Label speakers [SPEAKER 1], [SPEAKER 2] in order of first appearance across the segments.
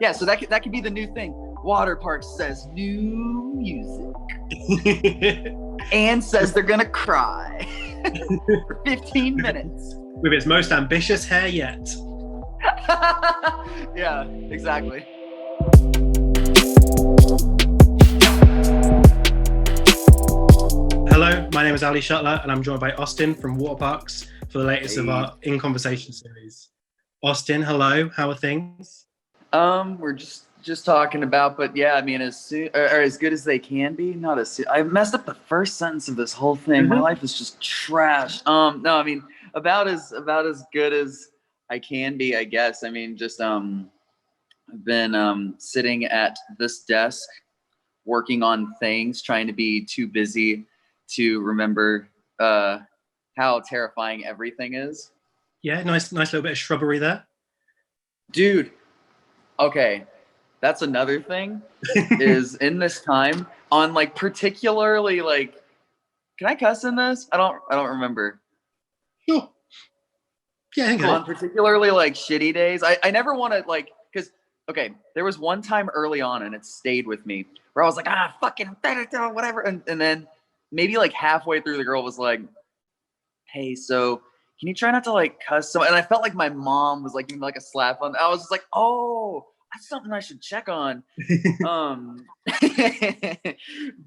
[SPEAKER 1] Yeah, so that could be the new thing. Waterparks says new music and says they're gonna cry for 15 minutes.
[SPEAKER 2] With its most ambitious hair yet.
[SPEAKER 1] Yeah, exactly.
[SPEAKER 2] Hello, my name is Ali Shuttler, and I'm joined by Austin from Waterparks for the latest of our In Conversation series. Austin, hello. How are things?
[SPEAKER 1] We're just talking about, but yeah, I mean, as soon or as good as they can be. Not as soon. I messed up the first sentence of this whole thing. My life is just trash. No, I mean, about as good as I can be, I guess. I mean, just I've been sitting at this desk working on things, trying to be too busy to remember how terrifying everything is.
[SPEAKER 2] Yeah, nice little bit of shrubbery there.
[SPEAKER 1] Dude, okay, that's another thing is in this time on like particularly like, can I cuss in this? I don't remember.
[SPEAKER 2] Sure. Yeah,
[SPEAKER 1] On particularly like shitty days, I never want to like, because okay, there was one time early on and it stayed with me where I was like, fucking whatever, and then maybe like halfway through the girl was like, hey, so can you try not to like cuss so, and I felt like my mom was like giving me like a slap on. I was just like, oh, that's something I should check on.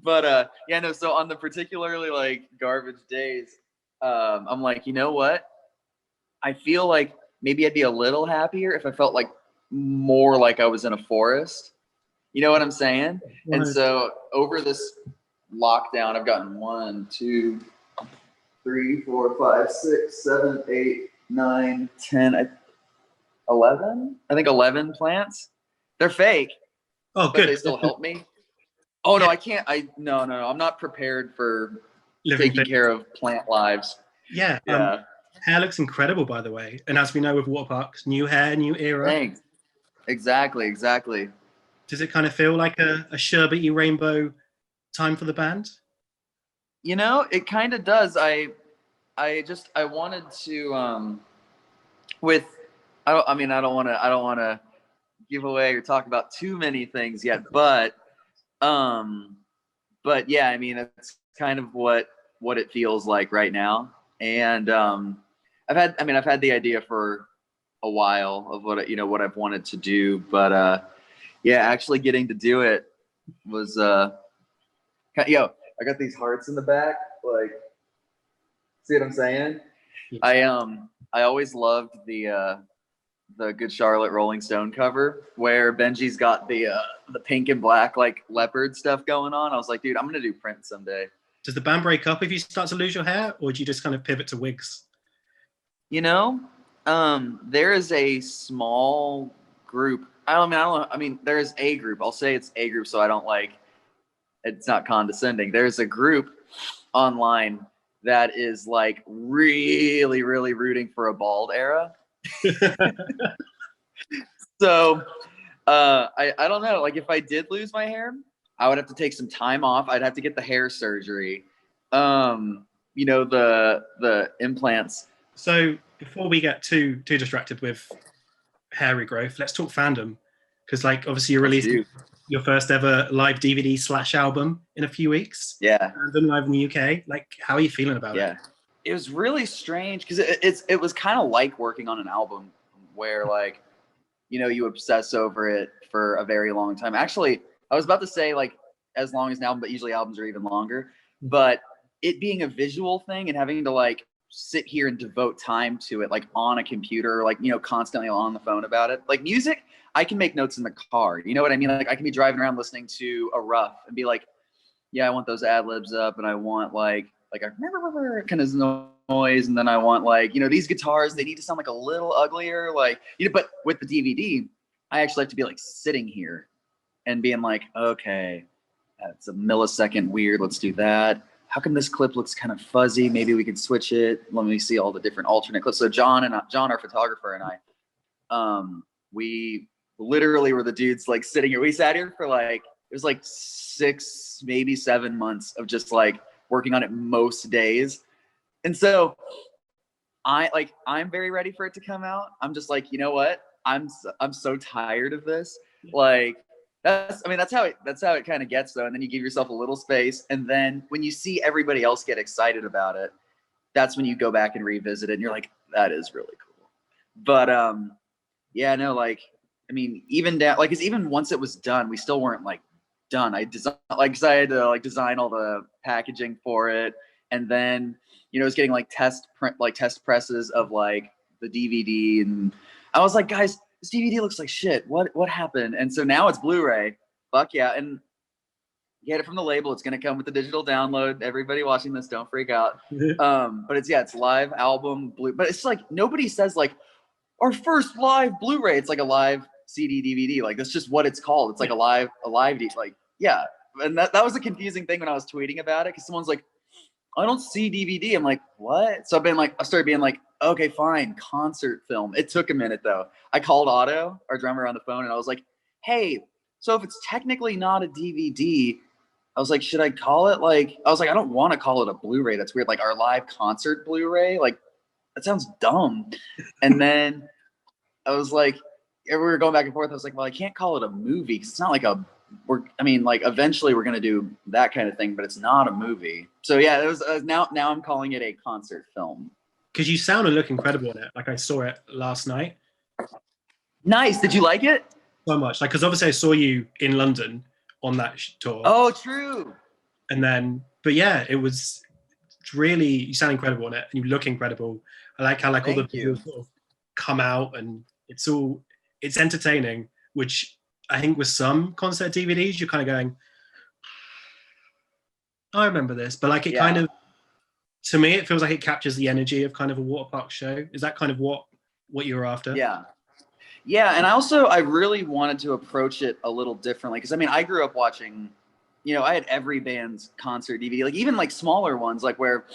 [SPEAKER 1] But yeah, no, so on the particularly like garbage days, I'm like, you know what? I feel like maybe I'd be a little happier if I felt like more like I was in a forest. You know what I'm saying? And so over this lockdown, I've gotten 1, 2, 3, 4, 5, 6, 7, 8, 9, 10, 11. I think 11 plants. They're fake.
[SPEAKER 2] Oh,
[SPEAKER 1] but
[SPEAKER 2] good.
[SPEAKER 1] They still help me. Oh no, I can't. No. I'm not prepared for taking care of plant lives.
[SPEAKER 2] Yeah. Hair looks incredible, by the way. And as we know with Waterparks, new hair, new era.
[SPEAKER 1] Thanks. Exactly.
[SPEAKER 2] Does it kind of feel like a sherbety rainbow time for the band?
[SPEAKER 1] You know, it kind of does. I wanted to I don't want to give away or talk about too many things yet, but yeah, I mean, it's kind of what it feels like right now. And I've had the idea for a while of what I've wanted to do, but yeah, actually getting to do it was I got these hearts in the back, like, see what I'm saying? Yeah. I always loved the Good Charlotte Rolling Stone cover where Benji's got the pink and black like leopard stuff going on. I was like, dude, I'm gonna do Prince someday.
[SPEAKER 2] Does the band break up if you start to lose your hair, or do you just kind of pivot to wigs?
[SPEAKER 1] You know, there is a small group. I mean, there is a group. I'll say it's a group, so I don't like. It's not condescending. There's a group online that is like really, really rooting for a bald era. So I don't know. Like, if I did lose my hair, I would have to take some time off. I'd have to get the hair surgery. You know, the implants.
[SPEAKER 2] So before we get too distracted with hair regrowth, let's talk fandom. Because like obviously you're releasing your first ever live DVD / album in a few weeks.
[SPEAKER 1] Yeah.
[SPEAKER 2] Fandom live in the UK. Like, how are you feeling about it?
[SPEAKER 1] Yeah. It was really strange because it was kind of like working on an album where like, you know, you obsess over it for a very long time. Actually, I was about to say like as long as an album, but usually albums are even longer. But it being a visual thing and having to like sit here and devote time to it, like on a computer, like, you know, constantly on the phone about it. Like music, I can make notes in the car. You know what I mean? Like I can be driving around listening to a rough and be like, yeah, I want those ad libs up, and I want like a kind of noise, and then I want like, you know, these guitars, they need to sound like a little uglier, like, you know. But with the DVD, I actually have to be like sitting here and being like, okay, that's a millisecond weird, let's do that. How come this clip looks kind of fuzzy? Maybe we could switch it. Let me see all the different alternate clips. So John, our photographer, and I, we literally were the dudes like sitting here. We sat here for like, it was like 6, maybe 7 months of just like working on it most days. And so I'm very ready for it to come out. I'm just like, you know what? I'm so tired of this. Like that's how it kind of gets though. And then you give yourself a little space, and then when you see everybody else get excited about it, that's when you go back and revisit it, and you're like, that is really cool. But yeah, no, like, I mean, even down, like, cause even once it was done, we still weren't like done. I designed, like, cause I had to like design all the packaging for it, and then it was getting like test presses of like the DVD, and I was like, guys, this DVD looks like shit. What happened? And so now it's Blu-ray. Fuck yeah, and get it from the label. It's gonna come with the digital download. Everybody watching this, don't freak out. But it's live album blue. But it's like nobody says like our first live Blu-ray. It's like a live CD DVD. Like that's just what it's called. It's like a live like yeah. And that was a confusing thing when I was tweeting about it, because someone's like, I don't see DVD. I'm like, what? So I started being like, okay, fine, concert film. It took a minute though. I called Otto, our drummer, on the phone, and I was like, hey, so if it's technically not a DVD, I was like, should I call it like, I was like, I don't want to call it a Blu-ray. That's weird. Like our live concert Blu-ray, like that sounds dumb. And then I was like, we were going back and forth. I was like, well, I can't call it a movie because it's not like eventually we're going to do that kind of thing, but it's not a movie. So yeah, it was now I'm calling it a concert film.
[SPEAKER 2] Because you sound and look incredible in it. Like I saw it last night.
[SPEAKER 1] Nice. Did you like it?
[SPEAKER 2] So much. Like, because obviously I saw you in London on that tour.
[SPEAKER 1] Oh, true.
[SPEAKER 2] And then, but yeah, it's really, you sound incredible in it, and you look incredible. I like how like all the people sort of come out, and it's entertaining, which I think with some concert DVDs, you're kind of going, I remember this, but like it kind of, to me, it feels like it captures the energy of kind of a Waterparks show. Is that kind of what you were after?
[SPEAKER 1] Yeah. Yeah, and I really wanted to approach it a little differently, because I mean, I grew up watching, I had every band's concert DVD, like even like smaller ones, like or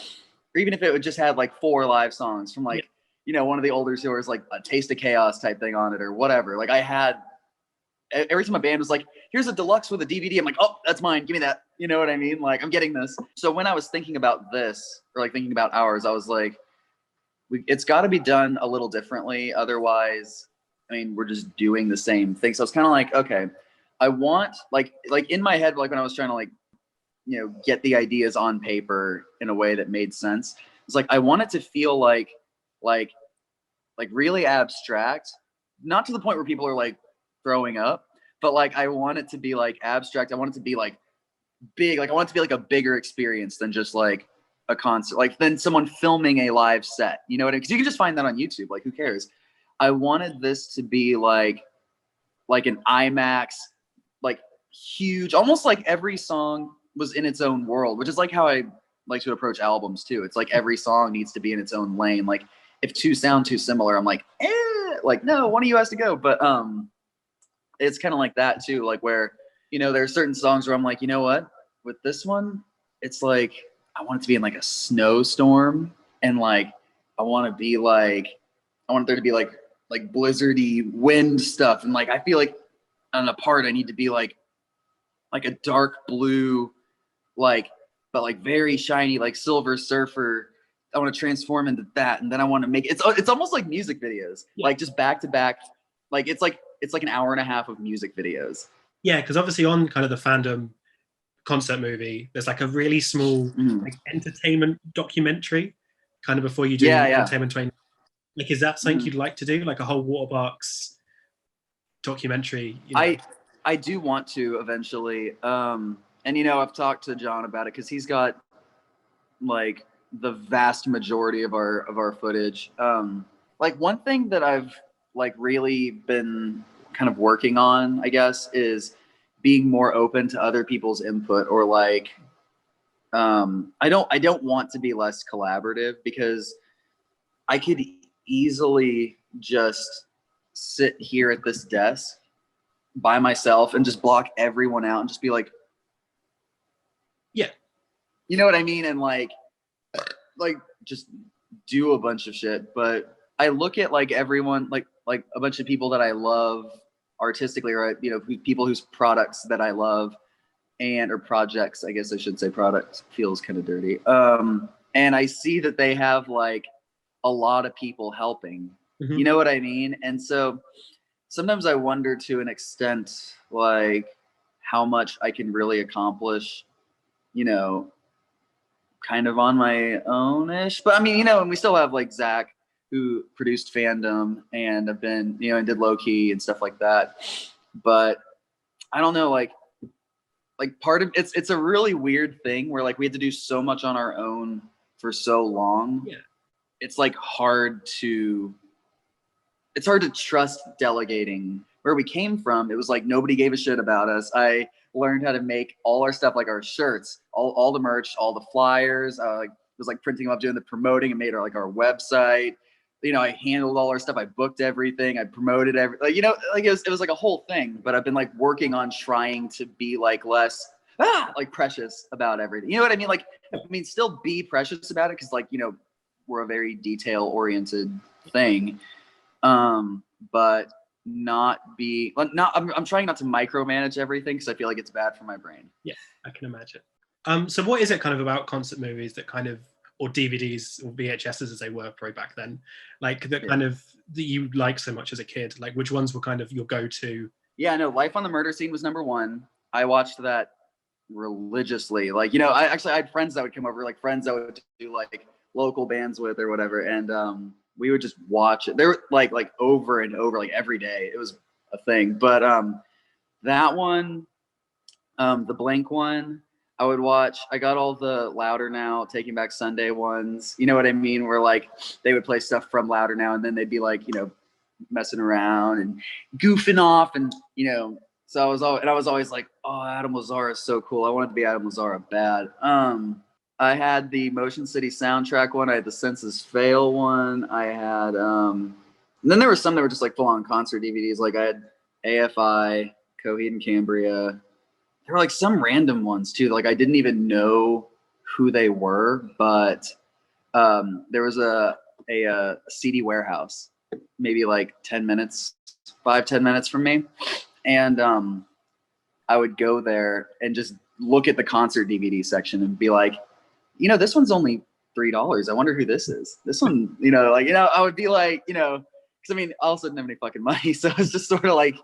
[SPEAKER 1] even if it would just had like 4 live songs from like, one of the older tours, like a Taste of Chaos type thing on it or whatever. Like I had, every time a band was like, here's a deluxe with a DVD, I'm like, oh, that's mine, give me that. You know what I mean? Like I'm getting this. So when I was thinking about this, or like thinking about ours, I was like, it's got to be done a little differently. Otherwise, I mean, we're just doing the same thing. So it's kind of like, okay, I want like in my head, like when I was trying to like, get the ideas on paper in a way that made sense. It's like, I want it to feel like really abstract, not to the point where people are like throwing up, but like, I want it to be like abstract. I want it to be like big. Like I want it to be like a bigger experience than just like a concert, like than someone filming a live set, you know what I mean? Because you can just find that on YouTube. Like who cares? I wanted this to be like an IMAX, like huge, almost like every song was in its own world, which is like how I like to approach albums too. It's like every song needs to be in its own lane. Like if 2 sound too similar, I'm like, like no, one of you has to go. But it's kind of like that too, like where there are certain songs where I'm like, you know what, with this one, it's like I want it to be in like a snowstorm, and like I want there to be like blizzardy wind stuff, and like I feel like on a part I need to be like a dark blue, like but like very shiny, like Silver Surfer. I want to transform into that, and then I want to make it's almost like music videos, like just back to back, like it's like an hour and a half of music videos.
[SPEAKER 2] Yeah, because obviously on kind of the Fandom concert movie, there's like a really small like entertainment documentary kind of before you do entertainment training. Like, is that something you'd like to do, like a whole Waterparks documentary?
[SPEAKER 1] I do want to eventually, and I've talked to John about it, because he's got like the vast majority of our footage. Like one thing that I've like really been kind of working on, I guess, is being more open to other people's input, or like I don't want to be less collaborative, because I could easily just sit here at this desk by myself and just block everyone out and just be like,
[SPEAKER 2] yeah,
[SPEAKER 1] you know what I mean? And like just do a bunch of shit. But I look at like everyone, like a bunch of people that I love artistically, or people whose products that I love, or projects, I guess I should say. Products feels kind of dirty. And I see that they have like a lot of people helping. You know what I mean? And so sometimes I wonder to an extent, like how much I can really accomplish, you know, kind of on my own-ish. But I mean, you know, and we still have like Zach, who produced Fandom and have been, you know, and did Lowkey and stuff like that. But I don't know, like part of it's a really weird thing where like we had to do so much on our own for so long.
[SPEAKER 2] Yeah.
[SPEAKER 1] It's like hard to trust delegating. Where we came from, it was like nobody gave a shit about us. I learned how to make all our stuff, like our shirts, all the merch, all the flyers. Like was like printing them up, doing the promoting, and made our website. You know, I handled all our stuff. I booked everything. I promoted everything. Like, you know, like it was like a whole thing. But I've been like working on trying to be like less like precious about everything. You know what I mean? Like, I mean, still be precious about it because, like, you know, we're a very detail oriented thing. But not be not. I'm trying not to micromanage everything because I feel like it's bad for my brain.
[SPEAKER 2] Yeah, I can imagine. So what is it kind of about concert movies that kind of, or DVDs or VHSs as they were probably back then, like that kind of that you like so much as a kid? Like which ones were kind of your go-to?
[SPEAKER 1] Yeah, no, Life on the Murder Scene was number one. I watched that religiously. Like, you know, I had friends that would come over, like friends that would do like local bands with or whatever, and we would just watch it. They were like over and over, like every day. It was a thing. But that one, the Blank one, I would watch. I got all the Louder Now, Taking Back Sunday ones. You know what I mean? Where like they would play stuff from Louder Now, and then they'd be like, you know, messing around and goofing off, and you know. So I was always like, oh, Adam Lazzara is so cool. I wanted to be Adam Lazzara bad. I had the Motion City soundtrack one. I had the Senses Fail one. I had, and then there were some that were just like full on concert DVDs. Like I had AFI, Coheed and Cambria. There were like some random ones too. Like I didn't even know who they were, but there was a CD warehouse, maybe like 10 minutes from me. And I would go there and just look at the concert DVD section and be like, you know, this one's only $3. I wonder who this is. This one, you know, like, you know, I would be like, you know, because I mean, I also didn't have any fucking money. So it's just sort of like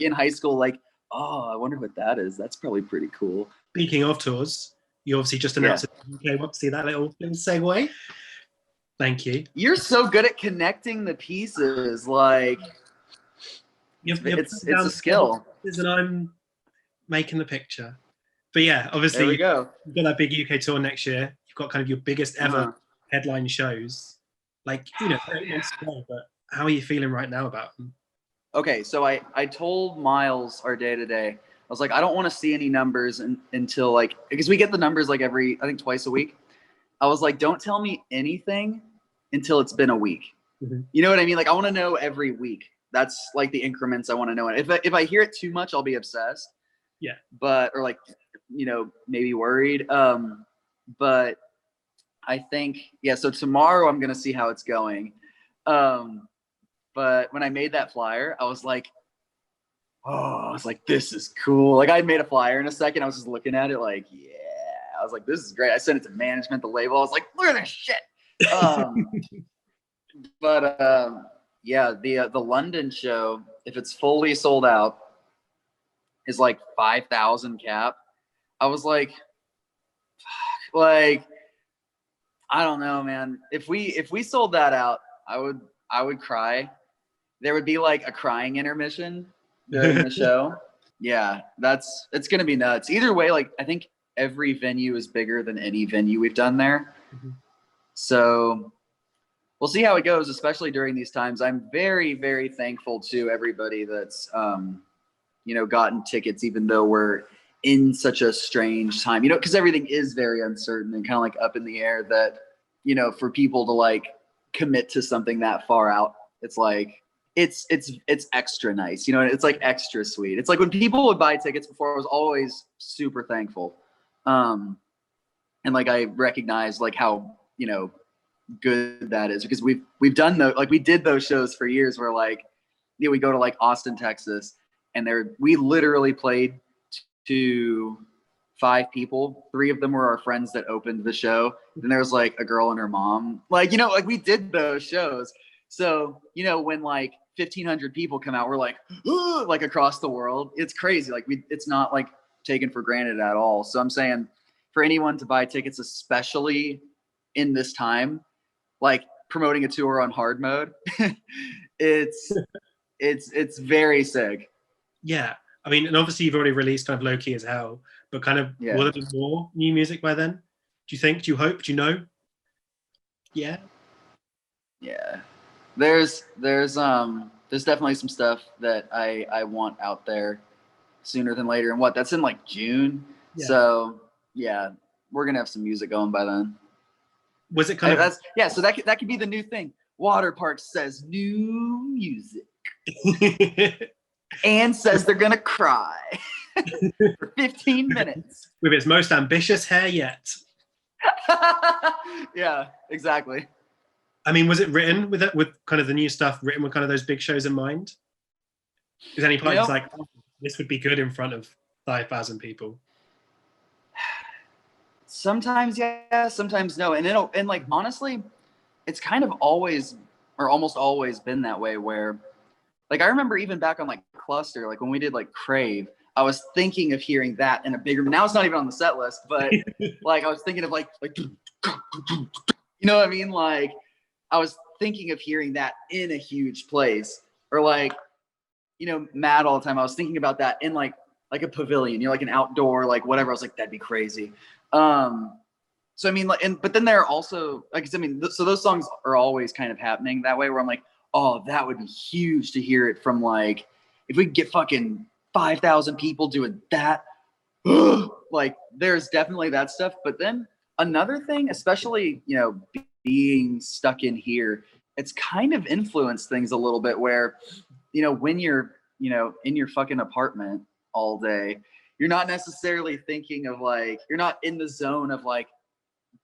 [SPEAKER 1] in high school, like, oh, I wonder what that is. That's probably pretty cool.
[SPEAKER 2] Speaking of tours, you obviously just announced it. Okay, want to see that little segue? Thank you.
[SPEAKER 1] You're so good at connecting the pieces. Like, it's a skill.
[SPEAKER 2] And I'm making the picture. But yeah, obviously,
[SPEAKER 1] there we go.
[SPEAKER 2] You've got that big UK tour next year. You've got kind of your biggest ever headline shows. Like, you know, 8 months ago, but how are you feeling right now about them?
[SPEAKER 1] Okay, so I told Miles, our day-to-day, I was like, I don't want to see any numbers until like, because we get the numbers like I think twice a week. I was like, don't tell me anything until it's been a week. Mm-hmm. You know what I mean? Like, I want to know every week. That's like the increments I want to know. And if I hear it too much, I'll be obsessed.
[SPEAKER 2] Yeah.
[SPEAKER 1] Or like, you know, maybe worried. But I think, yeah, so tomorrow I'm going to see how it's going. But when I made that flyer, I was like, this is cool. Like I made a flyer in a second. I was just looking at it like, yeah, I was like, this is great. I sent it to management, the label. I was like, look at this shit. Yeah, the London show, if it's fully sold out, is like 5,000 cap. I was like, I don't know, man. If we sold that out, I would cry. There would be like a crying intermission during the show. Yeah, it's gonna be nuts. Either way, like I think every venue is bigger than any venue we've done there. Mm-hmm. So we'll see how it goes, especially during these times. I'm very, very thankful to everybody that's you know, gotten tickets, even though we're in such a strange time, you know, because everything is very uncertain and kind of like up in the air. That, you know, for people to like commit to something that far out, it's like it's extra nice, you know. It's like extra sweet. It's like when people would buy tickets before, I was always super thankful, and like I recognize like how, you know, good that is, because we've done we did those shows for years where like, you know, we go to like Austin, Texas, and we literally played to 5 people. 3 of them were our friends that opened the show. Then there was like a girl and her mom. Like, you know, like we did those shows. So, you know, when like 1,500 people come out. We're like, ooh, like across the world. It's crazy. Like it's not like taken for granted at all. So I'm saying for anyone to buy tickets, especially in this time, like promoting a tour on hard mode, it's very sick.
[SPEAKER 2] Yeah. I mean, and obviously you've already released kind of Lowkey As Hell, but kind of will there be more new music by then? Do you think? Do you hope? Do you know? Yeah.
[SPEAKER 1] Yeah. There's definitely some stuff that I want out there sooner than later. And that's in like June. Yeah. So yeah, we're gonna have some music going by then.
[SPEAKER 2] Was it kind of
[SPEAKER 1] so that could be the new thing. Waterparks says new music. And says they're gonna cry for 15 minutes.
[SPEAKER 2] With its most ambitious hair yet.
[SPEAKER 1] Yeah, exactly.
[SPEAKER 2] I mean, was it written with kind of the new stuff written with kind of those big shows in mind? Is any part it's like, oh, this would be good in front of 5,000 people?
[SPEAKER 1] Sometimes yeah, sometimes no. And like honestly, it's kind of always or almost always been that way where like I remember even back on like Cluster, like when we did like Crave, I was thinking of hearing that in a bigger, now it's not even on the set list, but like I was thinking of like you know what I mean? Like I was thinking of hearing that in a huge place, or like, you know, Mad all the time. I was thinking about that in like a pavilion, you know, like an outdoor, like whatever. I was like, that'd be crazy. So I mean, like, but then there are also like, I mean, so those songs are always kind of happening that way, where I'm like, oh, that would be huge to hear it from like, if we could get fucking 5,000 people doing that, like there's definitely that stuff. But then another thing, especially, you know, being stuck in here, it's kind of influenced things a little bit where, you know, when you're, you know, in your fucking apartment all day, you're not necessarily thinking of like, you're not in the zone of like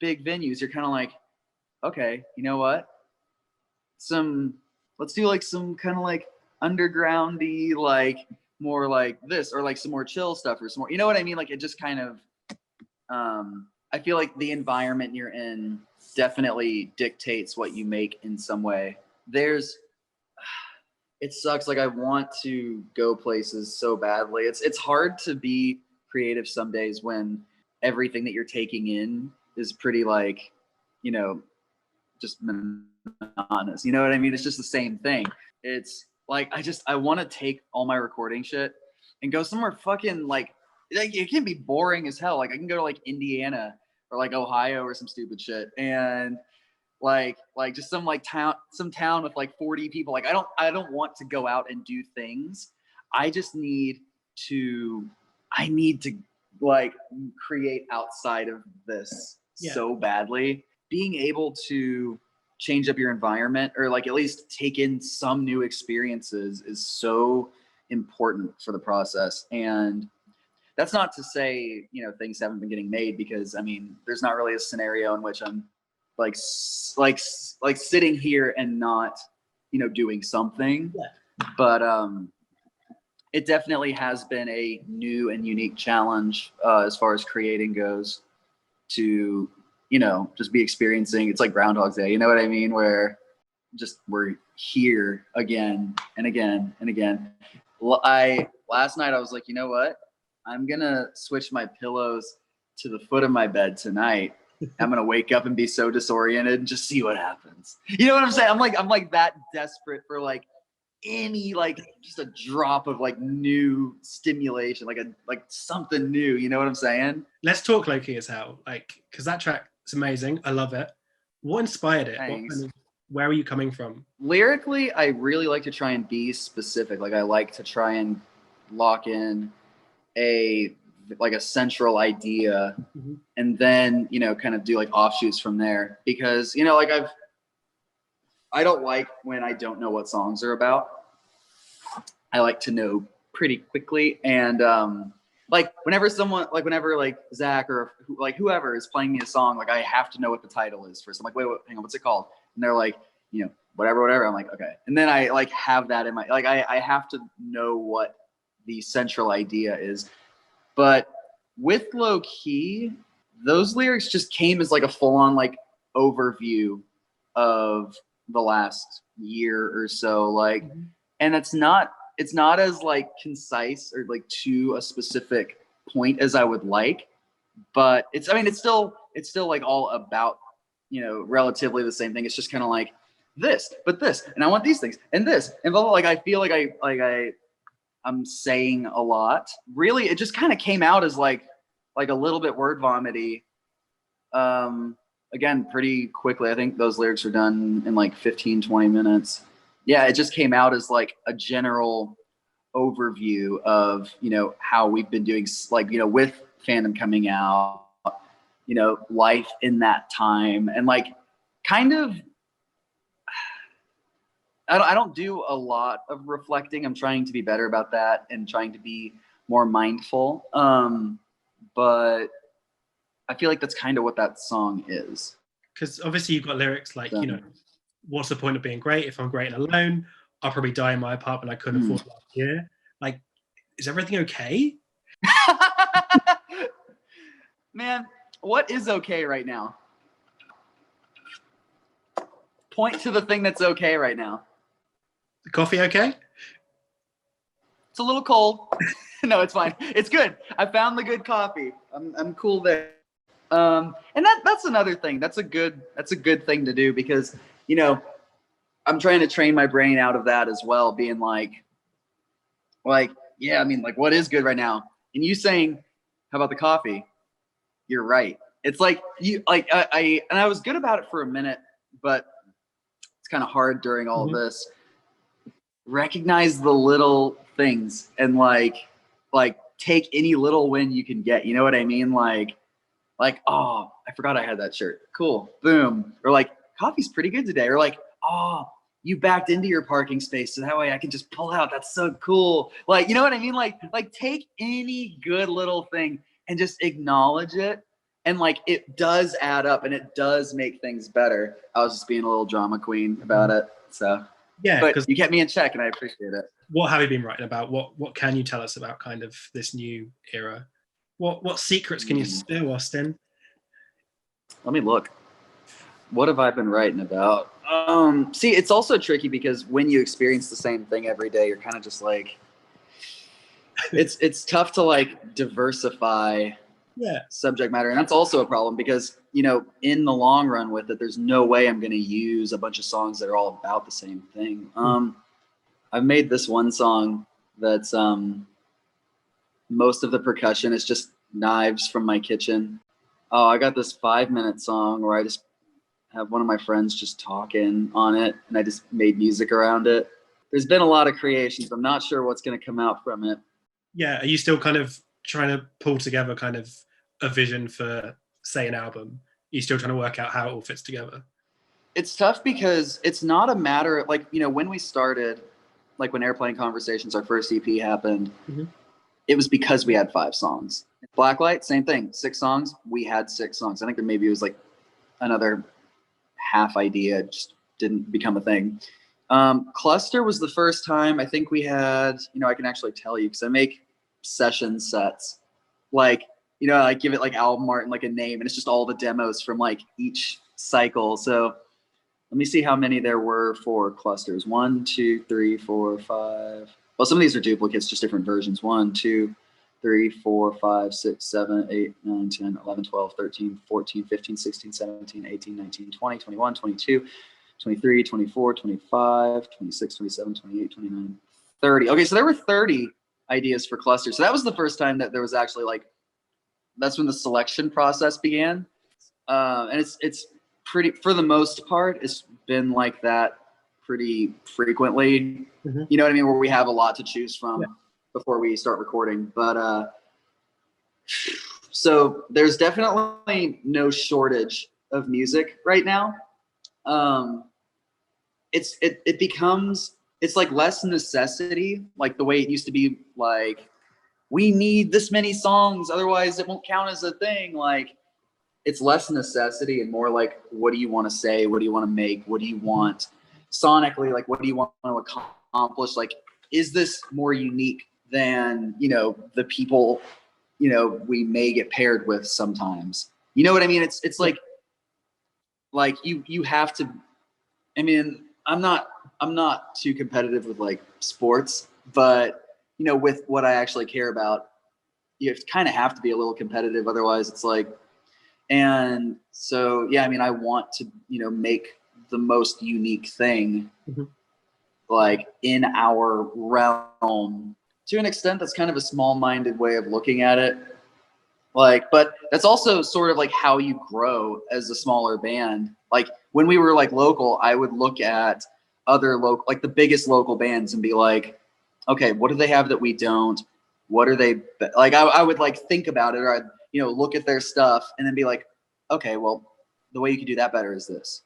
[SPEAKER 1] big venues. You're kind of like, okay, you know what? Let's do like some kind of like undergroundy, like more like this, or like some more chill stuff, or some more, you know what I mean? Like it just kind of, I feel like the environment you're in definitely dictates what you make in some way. It sucks. Like I want to go places so badly. It's hard to be creative some days when everything that you're taking in is pretty like, you know, just monotonous. You know what I mean? It's just the same thing. It's like I want to take all my recording shit and go somewhere fucking like it can be boring as hell. Like I can go to like Indiana or like Ohio or some stupid shit, and like just some town with like 40 people. Like I don't want to go out and do things. I need to like create outside of this so badly. Being able to change up your environment, or like at least take in some new experiences, is so important for the process. And that's not to say, you know, things haven't been getting made, because I mean, there's not really a scenario in which I'm like sitting here and not, you know, doing something. But it definitely has been a new and unique challenge as far as creating goes, to, you know, just be experiencing. It's like Groundhog's Day, you know what I mean? Where just we're here again and again and again. Last night I was like, you know what? I'm gonna switch my pillows to the foot of my bed tonight. I'm gonna wake up and be so disoriented and just see what happens. You know what I'm saying? I'm like that desperate for like any like just a drop of like new stimulation, like something new. You know what I'm saying?
[SPEAKER 2] Let's talk Lowkey As Hell, like, because that track is amazing. I love it. What inspired it? Where are you coming from?
[SPEAKER 1] Lyrically, I really like to try and be specific. Like I like to try and lock in a central idea, and then, you know, kind of do like offshoots from there, because, you know, like I don't like when I don't know what songs are about. I like to know pretty quickly. And like whenever Zach or like whoever is playing me a song, like I have to know what the title is first. I'm like, wait, hang on, what's it called? And they're like, you know, whatever. I'm like, okay. And then I like have that in my, like I have to know what the central idea is. But with Lowkey, those lyrics just came as like a full-on like overview of the last year or so. Like and it's not as like concise or like to a specific point as I would like, but it's still like all about, you know, relatively the same thing. It's just kind of like this, but this, and I want these things and this and blah, blah, blah. Like I feel like I'm saying a lot. Really, it just kind of came out as like a little bit word vomity. Again, pretty quickly. I think those lyrics are done in like 15, 20 minutes. Yeah, it just came out as like a general overview of, you know, how we've been doing, like, you know, with Fandom coming out, you know, life in that time, and like kind of, I don't do a lot of reflecting. I'm trying to be better about that and trying to be more mindful. But I feel like that's kind of what that song is.
[SPEAKER 2] Because obviously you've got lyrics like, you know, what's the point of being great if I'm great and alone? I'll probably die in my apartment I couldn't afford last year. Like, is everything okay?
[SPEAKER 1] Man, what is okay right now? Point to the thing that's okay right now.
[SPEAKER 2] The coffee okay?
[SPEAKER 1] It's a little cold. No, it's fine. It's good. I found the good coffee. I'm cool there. And that's another thing. That's a good thing to do, because, you know, I'm trying to train my brain out of that as well, being like, yeah, I mean, like, what is good right now? And you saying, how about the coffee? You're right. It's like you like I was good about it for a minute, but it's kind of hard during all of this. Recognize the little things and like take any little win you can get. You know what I mean? Like, oh, I forgot I had that shirt. Cool. Boom. Or like, coffee's pretty good today. Or like, oh, you backed into your parking space so that way I can just pull out. That's so cool. Like, you know what I mean? Like take any good little thing and just acknowledge it. And like, it does add up and it does make things better. I was just being a little drama queen about it. So yeah, but you kept me in check and I appreciate it.
[SPEAKER 2] What have you been writing about? What can you tell us about kind of this new era? What secrets can you spill, Austin?
[SPEAKER 1] Let me look. What have I been writing about? See, it's also tricky because when you experience the same thing every day, you're kind of just like, it's tough to like diversify subject matter. And that's also a problem because, you know, in the long run with it, there's no way I'm going to use a bunch of songs that are all about the same thing. I've made this one song that's most of the percussion is just knives from my kitchen. Oh, I got this 5-minute song where I just have one of my friends just talking on it, and I just made music around it. There's been a lot of creations. I'm not sure what's going to come out from it.
[SPEAKER 2] Yeah, are you still kind of trying to pull together kind of a vision for, say, an album? Are you still trying to work out how it all fits together?
[SPEAKER 1] It's tough because it's not a matter of, like, you know, when we started, like when Airplane Conversations, our first EP happened, it was because we had 5 songs. Blacklight, same thing, 6 songs. We had 6 songs. I think there maybe was like another half idea, just didn't become a thing. Cluster was the first time I think we had, you know, I can actually tell you because I make session sets. Like, you know, I give it like album art and like a name, and it's just all the demos from like each cycle. So let me see how many there were for clusters. 1, 2, 3, 4, 5. Well, some of these are duplicates, just different versions. 1, 2, 3, 4, 5, 6, 7, 8, 9, 10, 11, 12, 13, 14, 15, 16, 17, 18, 19, 20, 21, 22, 23, 24, 25, 26, 27, 28, 29, 30. Okay, so there were 30 ideas for clusters. So that was the first time that there was actually like, that's when the selection process began. And it's pretty, for the most part, it's been like that pretty frequently. You know what I mean? Where we have a lot to choose from before we start recording. But so there's definitely no shortage of music right now. It becomes, it's like less necessity, like the way it used to be, like, we need this many songs, otherwise it won't count as a thing. Like, it's less necessity and more like, what do you want to say? What do you want to make? What do you want sonically? Like, what do you want to accomplish? Like, is this more unique than, you know, the people, you know, we may get paired with sometimes? You know what I mean? It's like you have to, I mean, I'm not I'm not too competitive with like sports, but you know, with what I actually care about, you kind of have to be a little competitive. Otherwise it's like, and so, yeah, I mean, I want to, you know, make the most unique thing like in our realm. To an extent, that's kind of a small-minded way of looking at it. Like, but that's also sort of like how you grow as a smaller band. Like when we were like local, I would look at other local, like the biggest local bands and be like, okay, what do they have that we don't? What are they like? I would like think about it, or I'd, you know, look at their stuff and then be like, okay, well, the way you can do that better is this.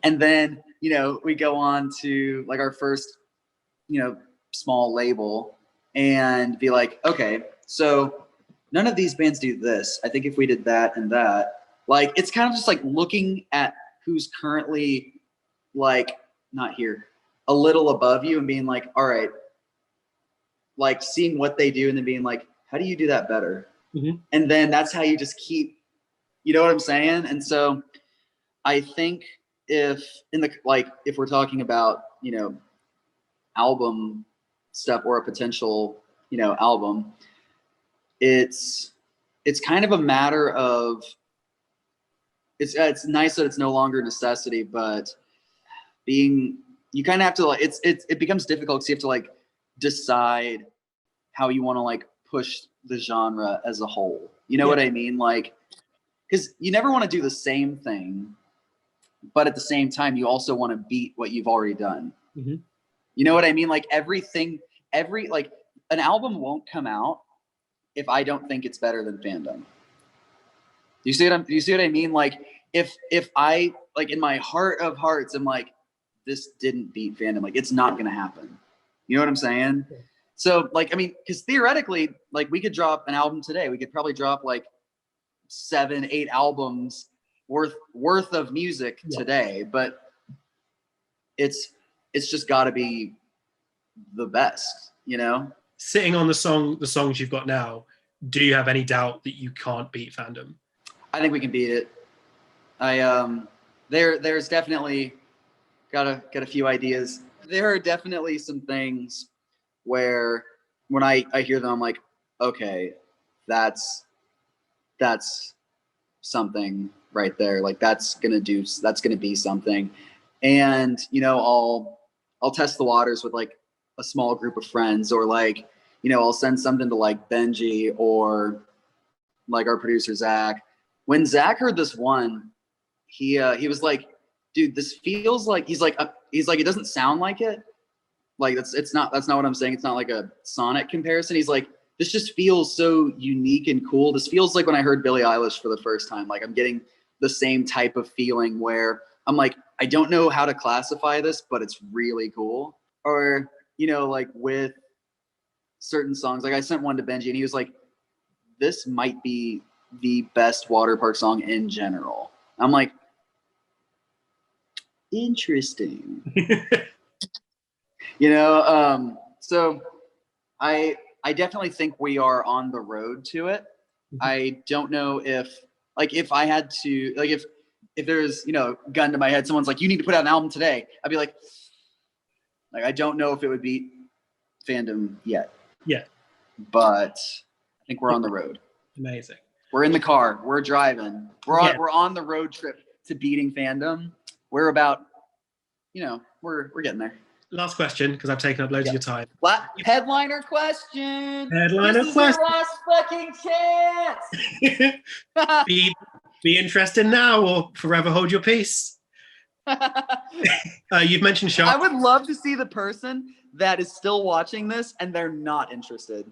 [SPEAKER 1] And then, you know, we go on to like our first, you know, small label and be like, okay, so none of these bands do this. I think if we did that and that, like, it's kind of just like looking at who's currently like, not here, a little above you and being like, all right, like seeing what they do and then being like, how do you do that better? And then that's how you just keep, you know what I'm saying? And so I think if in the, like, if we're talking about, you know, album stuff or a potential, you know, album, it's kind of a matter of, it's nice that it's no longer a necessity, but being, you kind of have to like, it becomes difficult because you have to like decide how you want to like push the genre as a whole. You know what I mean? Like, because you never want to do the same thing, but at the same time, you also want to beat what you've already done. You know what I mean? Like like an album won't come out if I don't think it's better than Fandom. You see what I mean? Like if I, like in my heart of hearts, I'm like, this didn't beat Fandom. Like it's not going to happen. You know what I'm saying? Yeah. So like, I mean, because theoretically, like we could drop an album today. We could probably drop like 7-8 albums worth of music today, but it's just got to be the best, you know?
[SPEAKER 2] Sitting on the songs you've got now, do you have any doubt that you can't beat Fandom?
[SPEAKER 1] I think we can beat it. There's definitely got a few ideas. There are definitely some things where when I hear them, I'm like, okay, that's something right there. Like that's gonna be something. And you know, I'll test the waters with like a small group of friends, or like, you know, I'll send something to like Benji or like our producer Zach. When Zach heard this one, he was like, dude, this feels like, he's like it doesn't sound like it. Like that's not what I'm saying. It's not like a sonic comparison. He's like, this just feels so unique and cool. This feels like when I heard Billie Eilish for the first time. Like I'm getting the same type of feeling where I'm like, I don't know how to classify this, but it's really cool. Or, you know, like with certain songs, like I sent one to Benji and he was like, this might be the best Waterpark song in general. I'm like, interesting. You know, so I definitely think we are on the road to it. I don't know if I had to, like if there's, you know, gun to my head, someone's like, you need to put out an album today, I'd be like I don't know if it would beat Fandom yet. Yeah. But I think we're on the road.
[SPEAKER 2] Amazing.
[SPEAKER 1] We're in the car. We're driving. We're on the road trip to beating Fandom. We're about, you know, we're getting there.
[SPEAKER 2] Last question, because I've taken up loads of your time.
[SPEAKER 1] Headliner question.
[SPEAKER 2] Headliner
[SPEAKER 1] this
[SPEAKER 2] question.
[SPEAKER 1] Is your last fucking chance.
[SPEAKER 2] be interested now or forever hold your peace. You've mentioned Shark.
[SPEAKER 1] I would love to see the person that is still watching this and they're not interested.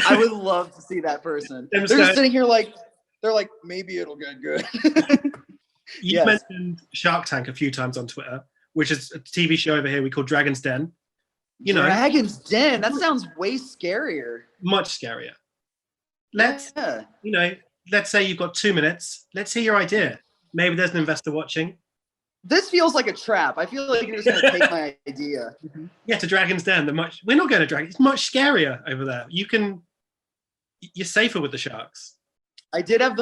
[SPEAKER 1] I would love to see that person. They're just sitting here like, they're like, maybe it'll get good.
[SPEAKER 2] You've mentioned Shark Tank a few times on Twitter, which is a TV show over here we call Dragon's Den. You know,
[SPEAKER 1] Dragon's Den. That sounds way scarier.
[SPEAKER 2] Much scarier. You know, let's say you've got 2 minutes. Let's hear your idea. Maybe there's an investor watching.
[SPEAKER 1] This feels like a trap. I feel like you're just going to take my idea.
[SPEAKER 2] Yeah, to Dragon's Den. We're not going to Dragon. It's much scarier over there. You're safer with the sharks.
[SPEAKER 1] I did have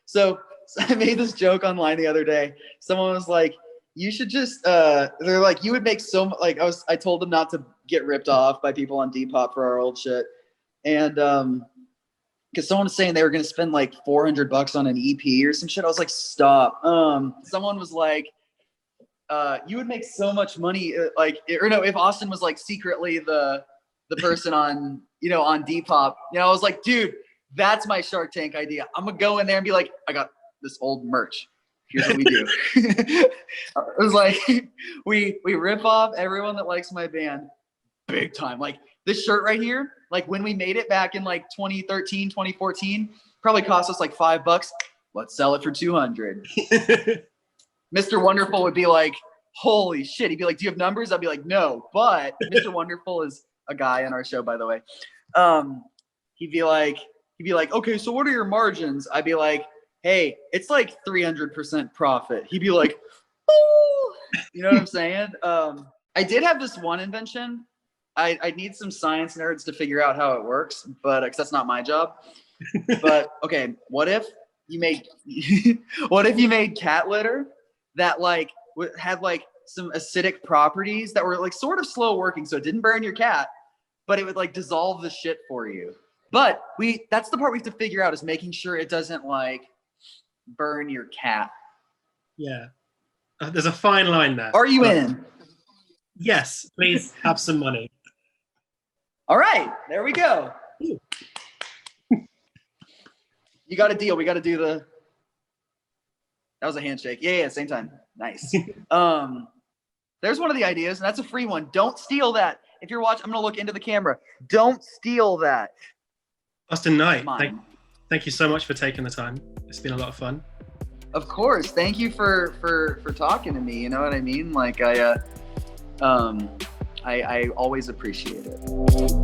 [SPEAKER 1] so I made this joke online the other day. Someone was like, you should just they're like, you would make so much. Like I told them not to get ripped off by people on Depop for our old shit, and because someone was saying they were going to spend like $400 on an EP or some shit. I was like, stop. Someone was like, you would make so much money, like, or no, if Austin was like secretly the person on, on Depop, I was like, dude, that's my Shark Tank idea. I'm gonna go in there and be like, I got this old merch. Here's what we do. It was like, we rip off everyone that likes my band big time. Like this shirt right here, like when we made it back in like 2013, 2014, probably cost us like $5. Let's sell it for 200. Mr. Wonderful would be like, holy shit. He'd be like, do you have numbers? I'd be like, no, but Mr. Wonderful is a guy on our show, by the way. He'd be like, okay, so what are your margins? I'd be like, hey, it's like 300% profit. He'd be like, oh, you know what I'm saying? I did have this one invention. I need some science nerds to figure out how it works, but because that's not my job. But okay, what if you made cat litter that like had like some acidic properties that were like sort of slow working, so it didn't burn your cat, but it would like dissolve the shit for you. But that's the part we have to figure out, is making sure it doesn't like burn your cat.
[SPEAKER 2] Yeah. There's a fine line there.
[SPEAKER 1] Are you in?
[SPEAKER 2] Yes, please have some money.
[SPEAKER 1] All right, there we go. You got a deal. We got to do that was a handshake. Yeah, same time. Nice. There's one of the ideas, and that's a free one. Don't steal that. If you're watching, I'm going to look into the camera. Don't steal that.
[SPEAKER 2] Austin Knight, thank you so much for taking the time. It's been a lot of fun.
[SPEAKER 1] Of course. Thank you for talking to me. You know what I mean? Like I always appreciate it.